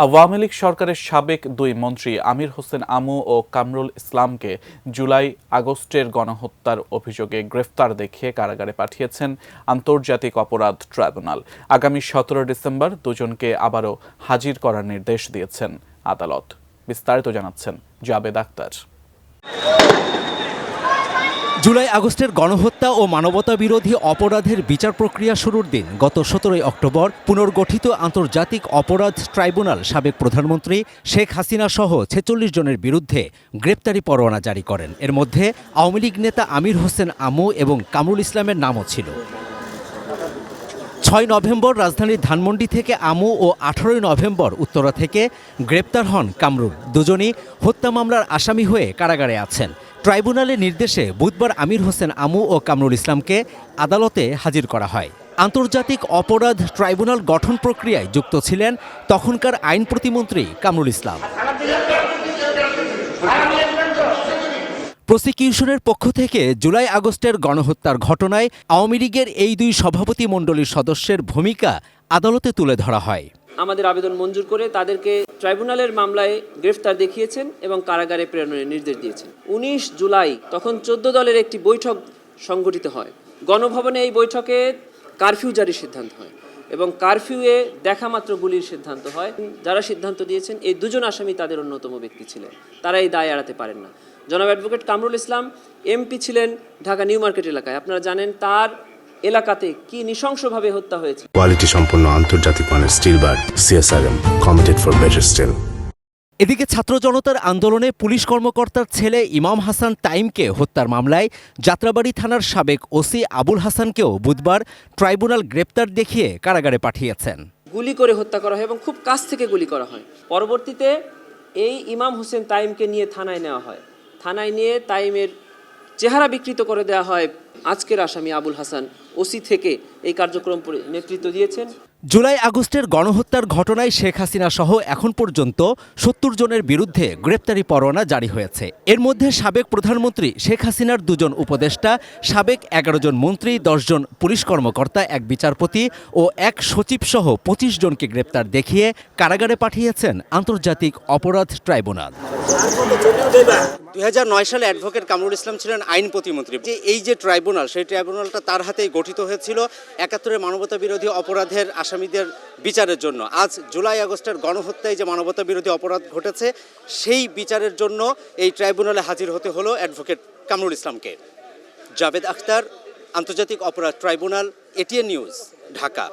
আওয়ামী লীগ সরকারের সাবেক দুই মন্ত্রী আমির হোসেন আমু ও কামরুল ইসলামকে জুলাই-আগস্টের গণহত্যার অভিযোগে গ্রেফতার দেখিয়ে কারাগারে পাঠিয়েছেন আন্তর্জাতিক অপরাধ ট্রাইব্যুনাল। আগামী 17 ডিসেম্বর দুজনকে আবারও হাজির করার নির্দেশ দিয়েছেন আদালত। বিস্তারিত জানাচ্ছেন জাবেদ আক্তার। জুলাই-আগস্টের গণহত্যা ও মানবতাবিরোধী অপরাধের বিচার প্রক্রিয়া শুরুর দিন গত 17 অক্টোবর পুনর্গঠিত আন্তর্জাতিক অপরাধ ট্রাইব্যুনাল সাবেক প্রধানমন্ত্রী শেখ হাসিনা সহ 46 জনের বিরুদ্ধে গ্রেপ্তারি পরোয়ানা জারি করেন। এর মধ্যে আওয়ামী লীগ নেতা আমির হোসেন আমু এবং কামরুল ইসলামের নামও ছিল। 6 নভেম্বর রাজধানীর ধানমন্ডি থেকে আমু ও 18 নভেম্বর উত্তরা থেকে গ্রেপ্তার হন কামরুল। দুজনই হত্যা মামলার আসামি হয়ে কারাগারে আছেন। ট্রাইব্যুনালের নির্দেশে বুধবার আমির হোসেন আমু ও কামরুল ইসলামকে আদালতে হাজির করা হয়। আন্তর্জাতিক অপরাধ ট্রাইব্যুনাল গঠন প্রক্রিয়ায় যুক্ত ছিলেন তখনকার আইন প্রতিমন্ত্রী কামরুল ইসলাম। প্রসিকিউশনের পক্ষ থেকে জুলাই-আগস্টের গণহত্যার ঘটনায় আওয়ামী লীগের এই দুই সভাপতি মণ্ডলীর সদস্যের ভূমিকা আদালতে তুলে ধরা হয়। আমাদের আবেদন মঞ্জুর করে তাদেরকে ট্রাইব্যুনালের মামলায় গ্রেফতার দেখিয়েছেন এবং কারাগারে প্রেরণের নির্দেশ দিয়েছেন। 19 জুলাই তখন 14 দলের একটি বৈঠক সংগঠিত হয়। গণভবনে এই বৈঠকে কারফিউ জারির সিদ্ধান্ত হয় এবং কারফিউয়ে দেখা মাত্র গুলির সিদ্ধান্ত হয়। যারা সিদ্ধান্ত দিয়েছেন এই দুজন আসামি তাদের অন্যতম ব্যক্তি ছিলেন। তারা এই দায় এড়াতে পারেন না। জনাব অ্যাডভোকেট কামরুল ইসলাম এমপি ছিলেন ঢাকা নিউ মার্কেট এলাকায়। আপনারা জানেন তার এলাকাতে কি নৃশংসভাবে হত্যা হয়েছে। কোয়ালিটি সম্পন্ন আন্তর্জাতিক মানের still bar CSRM committed for better still. এদিকে ছাত্র জনতার আন্দোলনে পুলিশ কর্মকর্তার ছেলে ইমাম হাসান তাইমকে হত্যার মামলায় যাত্রাবাড়ী থানার সাবেক ওসি আবুল হাসানকেও বুধবার ট্রাইব্যুনাল গ্রেপ্তার দেখিয়ে কারাগারে পাঠিয়েছেন। গুলি করে হত্যা করা হয় এবং খুব কাছ থেকে গুলি করা হয়। পরবর্তীতে এই ইমাম হোসেন তাইমকে নিয়ে থানায় নেওয়া হয়। থানায় নিয়ে তাইমের চেহারা বিকৃত করে দেওয়া হয়। আজকের আসামি আবুল হাসান ওসি থেকে এই কার্যক্রম নেতৃত্ব দিয়েছেন। জুলাই-আগস্টের গণহত্যার ঘটনায় শেখ হাসিনা সহ এখন পর্যন্ত 70 জনের বিরুদ্ধে গ্রেপ্তারি পরোয়ানা জারি হয়েছে। এর মধ্যে সাবেক প্রধানমন্ত্রী শেখ হাসিনার 2 জন উপদেষ্টা, সাবেক 11 জন মন্ত্রী, 10 জন পুলিশ কর্মকর্তা, 1 বিচারপতি ও 1 সচিব সহ 25 জনকে গ্রেপ্তার দেখিয়ে কারাগারে পাঠিয়েছেন আন্তর্জাতিক অপরাধ ট্রাইব্যুনাল। 2009 সালে অ্যাডভোকেট কামরুল ইসলাম ছিলেন আইন প্রতিমন্ত্রী। এই যে ট্রাইব্যুনাল, সেই ট্রাইব্যুনালটা তার হাতেই গঠিত হয়েছিল 71-এর মানবতা বিরোধী অপরাধের আসামিদের বিচারের জন্য। আজ জুলাই-আগস্টের গণহত্যায় যে মানবতা বিরোধী অপরাধ ঘটেছে সেই বিচারের জন্য এই ট্রাইব্যুনালে হাজির হতে হলো অ্যাডভোকেট কামরুল ইসলামকে। জাবেদ আখতার, আন্তর্জাতিক অপরাধ ট্রাইব্যুনাল, এটিএন নিউজ, ঢাকা।